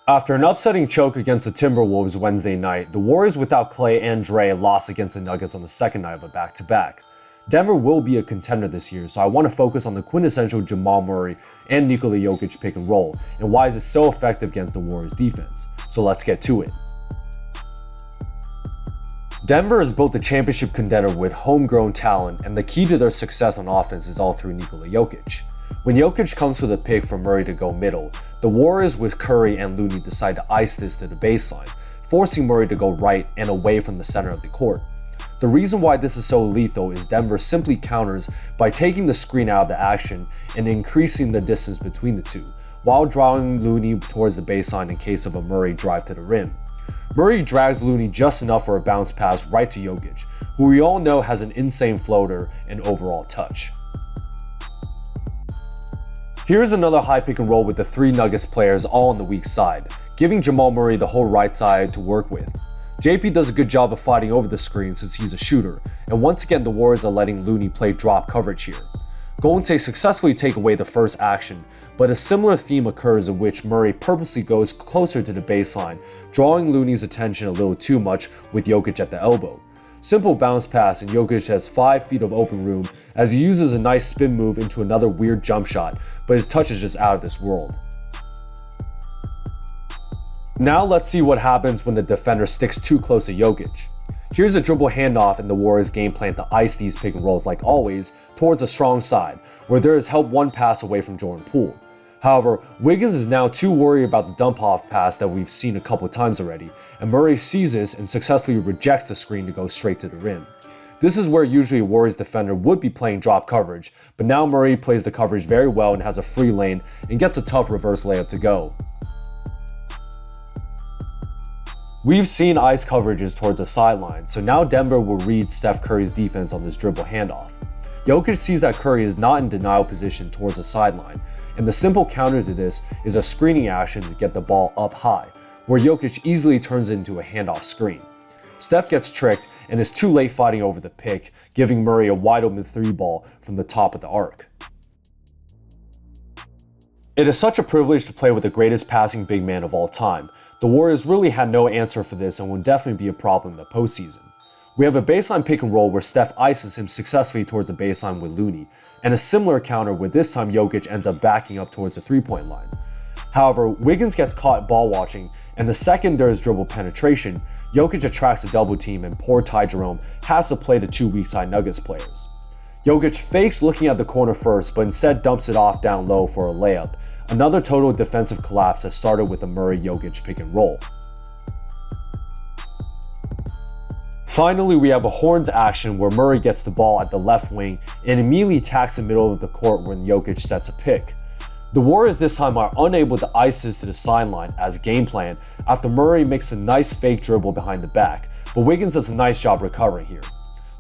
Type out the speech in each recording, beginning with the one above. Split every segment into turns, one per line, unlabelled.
After an upsetting choke against the Timberwolves Wednesday night, the Warriors without Klay and Dray lost against the Nuggets on the second night of a back-to-back. Denver will be a contender this year, so I want to focus on the quintessential Jamal Murray and Nikola Jokic pick and roll, and why is it so effective against the Warriors defense. So let's get to it. Denver is both a championship contender with homegrown talent, and the key to their success on offense is all through Nikola Jokic. When Jokic comes with a pick for Murray to go middle, the Warriors with Curry and Looney decide to ice this to the baseline, forcing Murray to go right and away from the center of the court. The reason why this is so lethal is Denver simply counters by taking the screen out of the action and increasing the distance between the two, while drawing Looney towards the baseline in case of a Murray drive to the rim. Murray drags Looney just enough for a bounce pass right to Jokic, who we all know has an insane floater and overall touch. Here's another high pick and roll with the three Nuggets players all on the weak side, giving Jamal Murray the whole right side to work with. JP does a good job of fighting over the screen since he's a shooter, and once again the Warriors are letting Looney play drop coverage here. Golden State successfully take away the first action, but a similar theme occurs in which Murray purposely goes closer to the baseline, drawing Looney's attention a little too much with Jokic at the elbow. Simple bounce pass and Jokic has 5 feet of open room as he uses a nice spin move into another weird jump shot, but his touch is just out of this world. Now let's see what happens when the defender sticks too close to Jokic. Here's a dribble handoff and the Warriors game plan to ice these pick and rolls like always towards the strong side, where there is help one pass away from Jordan Poole. However, Wiggins is now too worried about the dump-off pass that we've seen a couple times already, and Murray sees this and successfully rejects the screen to go straight to the rim. This is where usually a Warriors defender would be playing drop coverage, but now Murray plays the coverage very well and has a free lane and gets a tough reverse layup to go. We've seen ice coverages towards the sideline, so now Denver will read Steph Curry's defense on this dribble handoff. Jokic sees that Curry is not in denial position towards the sideline, and the simple counter to this is a screening action to get the ball up high, where Jokic easily turns it into a handoff screen. Steph gets tricked and is too late fighting over the pick, giving Murray a wide open 3-ball from the top of the arc. It is such a privilege to play with the greatest passing big man of all time. The Warriors really had no answer for this and will definitely be a problem in the postseason. We have a baseline pick and roll where Steph ices him successfully towards the baseline with Looney, and a similar counter where this time Jokic ends up backing up towards the 3-point line. However, Wiggins gets caught ball watching, and the second there is dribble penetration, Jokic attracts a double team and poor Ty Jerome has to play the two weak side Nuggets players. Jokic fakes looking at the corner first, but instead dumps it off down low for a layup. Another total defensive collapse that started with a Murray-Jokic pick and roll. Finally, we have a horns action where Murray gets the ball at the left wing and immediately attacks the middle of the court when Jokic sets a pick. The Warriors this time are unable to ice this to the sideline as game plan after Murray makes a nice fake dribble behind the back, but Wiggins does a nice job recovering here.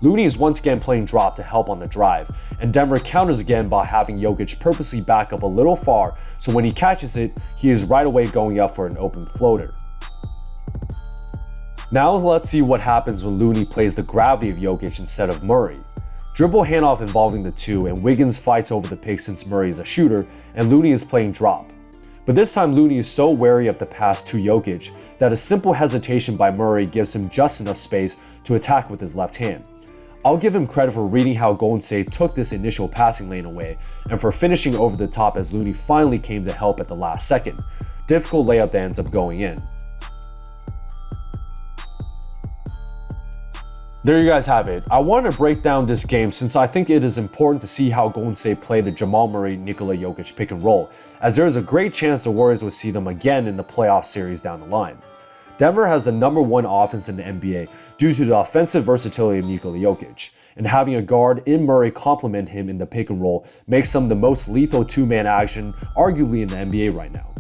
Looney is once again playing drop to help on the drive, and Denver counters again by having Jokic purposely back up a little far, so when he catches it, he is right away going up for an open floater. Now let's see what happens when Looney plays the gravity of Jokic instead of Murray. Dribble handoff involving the two, and Wiggins fights over the pick since Murray is a shooter and Looney is playing drop. But this time Looney is so wary of the pass to Jokic that a simple hesitation by Murray gives him just enough space to attack with his left hand. I'll give him credit for reading how Golden State took this initial passing lane away and for finishing over the top as Looney finally came to help at the last second. Difficult layup that ends up going in. There you guys have it. I wanted to break down this game since I think it is important to see how Golden State play the Jamal Murray-Nikola Jokic pick and roll, as there is a great chance the Warriors will see them again in the playoff series down the line. Denver has the #1 offense in the NBA due to the offensive versatility of Nikola Jokic, and having a guard in Murray complement him in the pick and roll makes them the most lethal two-man action arguably in the NBA right now.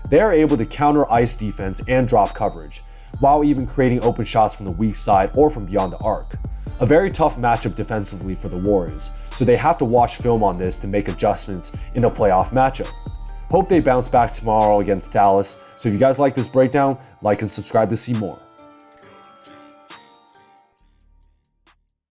They are able to counter ice defense and drop coverage, while even creating open shots from the weak side or from beyond the arc. A very tough matchup defensively for the Warriors, so they have to watch film on this to make adjustments in a playoff matchup. Hope they bounce back tomorrow against Dallas, so if you guys like this breakdown, like and subscribe to see more.